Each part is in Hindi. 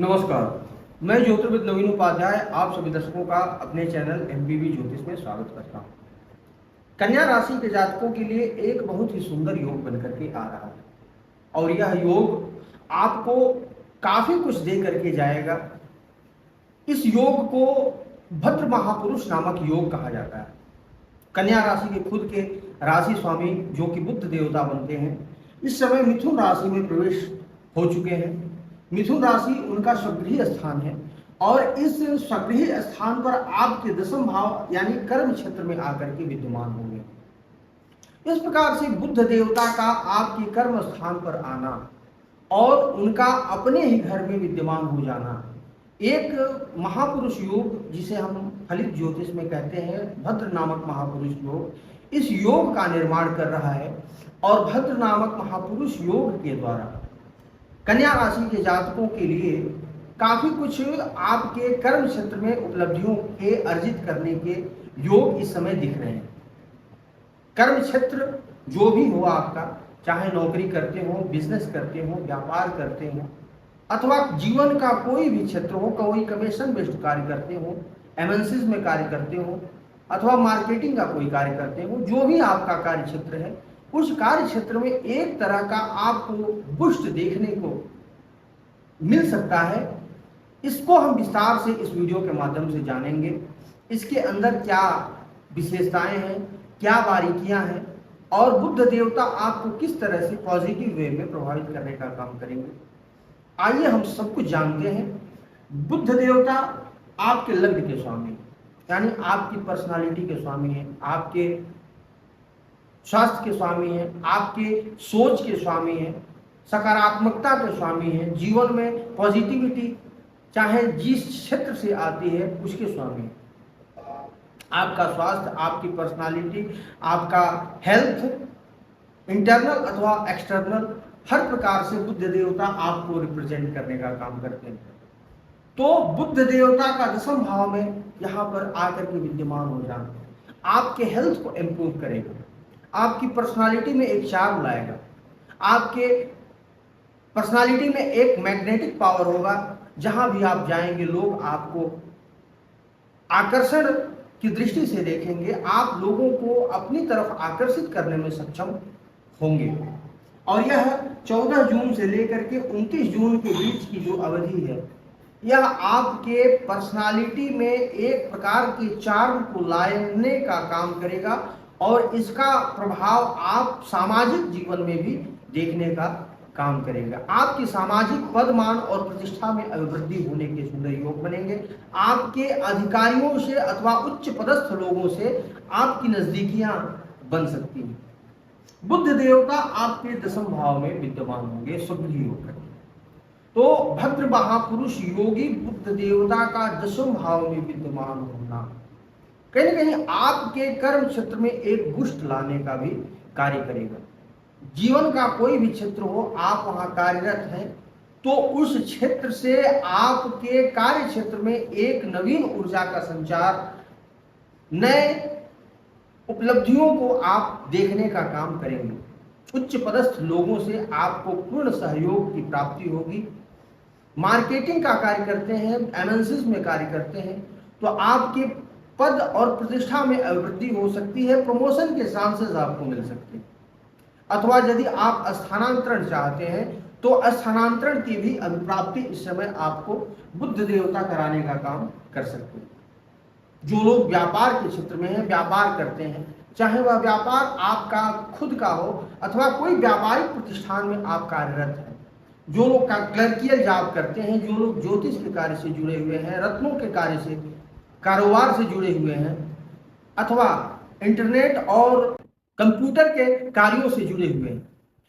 नमस्कार। मैं ज्योतिर्विद नवीन उपाध्याय आप सभी दर्शकों का अपने चैनल एमबीबी ज्योतिष में स्वागत करता हूं। कन्या राशि के जातकों के लिए एक बहुत ही सुंदर योग बनकर के आ रहा है और यह योग आपको काफी कुछ दे करके जाएगा। इस योग को भद्र महापुरुष नामक योग कहा जाता है। कन्या राशि के खुद के राशि स्वामी जो कि बुध देवता बनते हैं, इस समय मिथुन राशि में प्रवेश हो चुके हैं। मिथुन राशि उनका स्वगृह स्थान है और इस स्वगृह स्थान पर आपके दशम भाव यानी कर्म क्षेत्र में आकर के विद्यमान होंगे। इस प्रकार से बुध देवता का आपके कर्म स्थान पर आना और उनका अपने ही घर में विद्यमान हो जाना एक महापुरुष योग, जिसे हम फलित ज्योतिष में कहते हैं भद्र नामक महापुरुष योग, इस योग का निर्माण कर रहा है। और भद्र नामक महापुरुष योग के द्वारा कन्या राशि के जातकों के लिए काफी कुछ आपके कर्म क्षेत्र में उपलब्धियों के अर्जित करने के योग इस समय दिख रहे हैं। कर्म क्षेत्र जो भी हो आपका, चाहे नौकरी करते हो, बिजनेस करते हो, व्यापार करते हो, अथवा जीवन का कोई भी क्षेत्र हो, कोई कमीशन बेस्ड कार्य करते हो, एमएनसीज में कार्य करते हो, अथवा मार्केटिंग का कोई कार्य करते हो, जो भी आपका कार्य क्षेत्र है, उस कार्य क्षेत्र में एक तरह का आपको पुष्ट देखने को मिल सकता है। इसको हम विस्तार से इस वीडियो के माध्यम से जानेंगे। इसके अंदर क्या विशेषताएं हैं, क्या बारीकियां हैं और बुध देवता आपको किस तरह से पॉजिटिव वे में प्रभावित करने का काम करेंगे। आइए हम सब कुछ जानते हैं। बुध देवता आपके लग्न के स्वामी यानी आपकी पर्सनालिटी के स्वामी हैं, आपके स्वास्थ्य के स्वामी हैं, आपके सोच के स्वामी हैं, सकारात्मकता के स्वामी हैं, जीवन में पॉजिटिविटी चाहे जिस क्षेत्र से आती है उसके स्वामी हैं। आपका स्वास्थ्य, आपकी पर्सनालिटी, आपका हेल्थ, इंटरनल अथवा एक्सटर्नल, हर प्रकार से बुध देवता आपको रिप्रेजेंट करने का काम करते हैं। तो बुध देवता का दशम भाव में यहाँ पर आकर के विद्यमान हो जाना आपके हेल्थ को इम्प्रूव करेगा, आपकी पर्सनालिटी में एक चार्म लाएगा, आपके पर्सनालिटी में एक मैग्नेटिक पावर होगा। जहां भी आप जाएंगे लोग आपको आकर्षण की दृष्टि से देखेंगे, आप लोगों को अपनी तरफ आकर्षित करने में सक्षम होंगे। और यह 14 जून से लेकर के 29 जून के बीच की जो अवधि है, यह आपके पर्सनालिटी में एक प्रकार के चार्म को लाने का काम करेगा और इसका प्रभाव आप सामाजिक जीवन में भी देखने का काम करेगा। आपकी सामाजिक पद मान और प्रतिष्ठा में अभिवृद्धि होने के सुंदर योग बनेंगे। आपके अधिकारियों से अथवा उच्च पदस्थ लोगों से आपकी नजदीकियां बन सकती हैं। बुध देवता आपके दशम भाव में विद्यमान होंगे स्वगृह योग करके। तो भद्र महापुरुष योगी बुध देवता का दशम भाव में विद्यमान होना कहीं न कहीं आपके कर्म क्षेत्र में एक पुष्ट लाने का भी कार्य करेगा। जीवन का कोई भी क्षेत्र हो, आप वहां कार्यरत हैं, तो उस क्षेत्र से आपके कार्य क्षेत्र में एक नवीन ऊर्जा का संचार, नए उपलब्धियों को आप देखने का काम करेंगे। उच्च पदस्थ लोगों से आपको पूर्ण सहयोग की प्राप्ति होगी। मार्केटिंग का कार्य करते हैं, एमएनसीज में कार्य करते हैं, तो आपके पद और प्रतिष्ठा में अभिवृद्धि हो सकती है। प्रमोशन के चांसेस आपको मिल सकते हैं। अथवा यदि आप स्थानांतरण चाहते हैं तो स्थानांतरण की भी अभिप्राप्ति इस समय आपको बुध देवता कराने का काम कर सकते हैं। जो लोग व्यापार के क्षेत्र में हैं, व्यापार करते हैं, चाहे वह व्यापार आपका खुद का हो अथवा कोई व्यापारिक प्रतिष्ठान में आप कार्यरत हैं, जो लोग क्लर्कियल जॉब करते हैं, जो लोग ज्योतिष के कार्य से जुड़े हुए हैं, रत्नों के कार्य से, कारोबार से जुड़े हुए हैं, अथवा इंटरनेट और कंप्यूटर के कार्यों से जुड़े हुए हैं,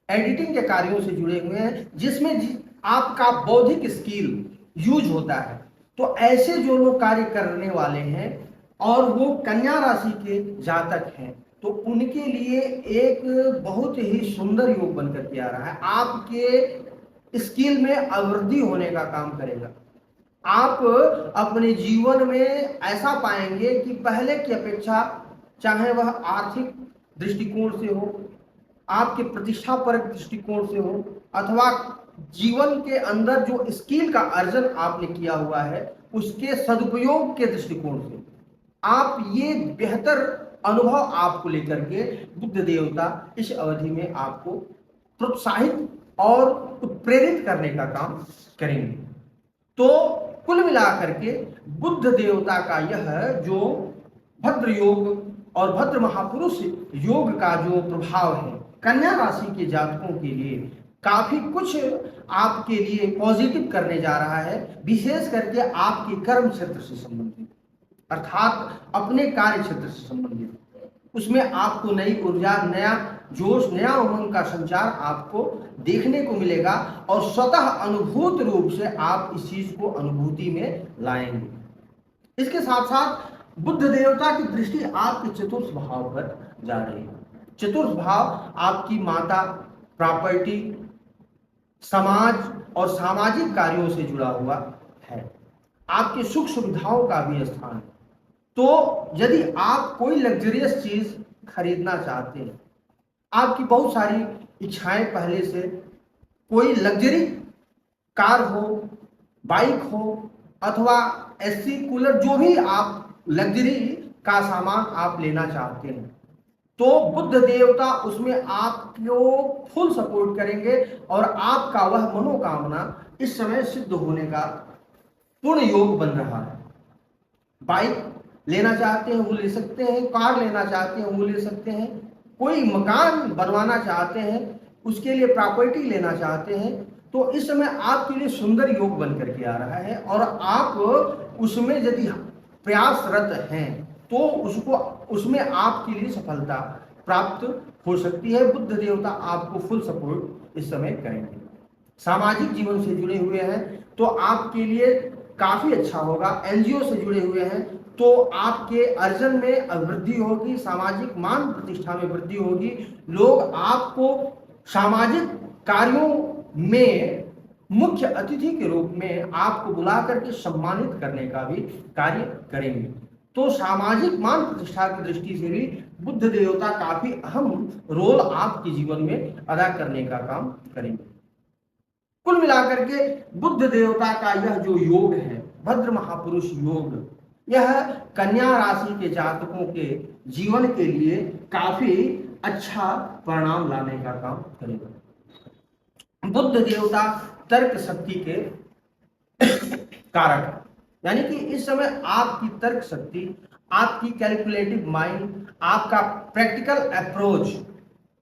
एडिटिंग के कार्यों से जुड़े हुए हैं, जिसमें आपका बौद्धिक स्किल यूज होता है, तो ऐसे जो लोग कार्य करने वाले हैं और वो कन्या राशि के जातक हैं, तो उनके लिए एक बहुत ही सुंदर योग बनकर के आ रहा है। आपके स्किल में अभिवृद्धि होने का काम करेगा। आप अपने जीवन में ऐसा पाएंगे कि पहले की अपेक्षा, चाहे वह आर्थिक दृष्टिकोण से हो, आपके प्रतिष्ठापरक दृष्टिकोण से हो, अथवा जीवन के अंदर जो स्किल का अर्जन आपने किया हुआ है उसके सदुपयोग के दृष्टिकोण से आप ये बेहतर अनुभव आपको लेकर के बुद्ध देवता इस अवधि में आपको प्रोत्साहित और प्रेरित करने का काम करेंगे। तो कुल मिलाकर के बुद्ध देवता का यह जो भद्र योग और भद्र महापुरुष योग का जो प्रभाव है कन्या राशि के जातकों के लिए काफी कुछ आपके लिए पॉजिटिव करने जा रहा है, विशेष करके आपके कर्म क्षेत्र से संबंधित अर्थात अपने कार्य क्षेत्र से संबंधित। उसमें आपको नई ऊर्जा, नया जोश, नया उमंग का संचार आपको देखने को मिलेगा और स्वतः अनुभूत रूप से आप इस चीज को अनुभूति में लाएंगे। इसके साथ साथ बुद्ध देवता की दृष्टि आपके चतुर्थ भाव पर जा रही है। चतुर्थ भाव आपकी माता, प्रॉपर्टी, समाज और सामाजिक कार्यों से जुड़ा हुआ है, आपकी सुख सुविधाओं का भी स्थान है। तो यदि आप कोई लग्जरियस चीज खरीदना चाहते हैं, आपकी बहुत सारी इच्छाएं पहले से, कोई लग्जरी कार हो, बाइक हो अथवा एसी, कूलर, जो भी आप लग्जरी का सामान आप लेना चाहते हैं, तो बुद्ध देवता उसमें आपको फुल सपोर्ट करेंगे और आपका वह मनोकामना इस समय सिद्ध होने का पूर्ण योग बन रहा है। बाइक लेना चाहते हैं वो ले सकते हैं, कार लेना चाहते हैं वो ले सकते हैं, कोई मकान बनवाना चाहते हैं, उसके लिए प्रॉपर्टी लेना चाहते हैं, तो इस समय आपके लिए सुंदर योग बन करके आ रहा है और आप उसमें यदि प्रयासरत हैं तो उसमें आपके लिए सफलता प्राप्त हो सकती है। बुद्ध देवता आपको फुल सपोर्ट इस समय करेंगे। सामाजिक जीवन से जुड़े हुए हैं तो आपके लिए काफी अच्छा होगा। एनजीओ से जुड़े हुए हैं तो आपके अर्जन में वृद्धि होगी, सामाजिक मान प्रतिष्ठा में वृद्धि होगी। लोग आपको सामाजिक कार्यों में मुख्य अतिथि के रूप में आपको बुला करके सम्मानित करने का भी कार्य करेंगे। तो सामाजिक मान प्रतिष्ठा की दृष्टि से भी बुद्ध देवता काफी अहम रोल आपके जीवन में अदा करने का काम करेंगे। कुल मिलाकर के बुद्ध देवता का यह जो योग है, भद्र महापुरुष योग, यह कन्या राशि के जातकों के जीवन के लिए काफी अच्छा परिणाम लाने का काम करेगा। बुद्ध देवता तर्क शक्ति के कारक, यानी कि इस समय आपकी तर्क शक्ति, आपकी कैलकुलेटिव माइंड, आपका प्रैक्टिकल अप्रोच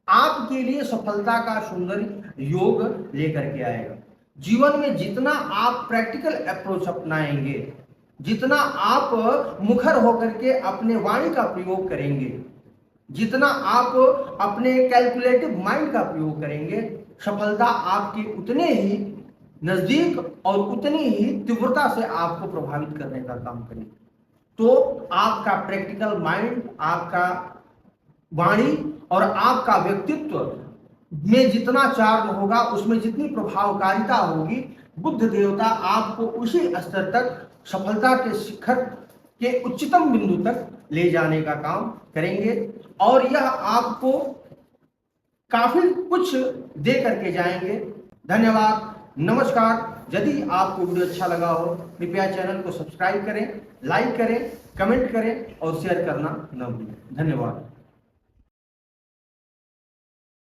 आपके लिए सफलता का सुंदर योग लेकर के आएगा। जीवन में जितना आप प्रैक्टिकल अप्रोच अपनाएंगे, जितना आप मुखर होकर के अपने वाणी का प्रयोग करेंगे, जितना आप अपने कैलकुलेटिव माइंड का प्रयोग करेंगे, सफलता आपकी उतने ही नजदीक और उतनी ही तीव्रता से आपको प्रभावित करने का काम करेगी। तो आपका प्रैक्टिकल माइंड, आपका वाणी और आपका व्यक्तित्व में जितना चार्म होगा, उसमें जितनी प्रभावकारिता होगी, बुद्ध देवता आपको उसी स्तर तक, सफलता के शिखर के उच्चतम बिंदु तक ले जाने का काम करेंगे और यह आपको काफी कुछ दे करके जाएंगे। धन्यवाद, नमस्कार। यदि आपको वीडियो अच्छा लगा हो कृपया चैनल को सब्सक्राइब करें, लाइक करें, कमेंट करें और शेयर करना न भूलें। धन्यवाद।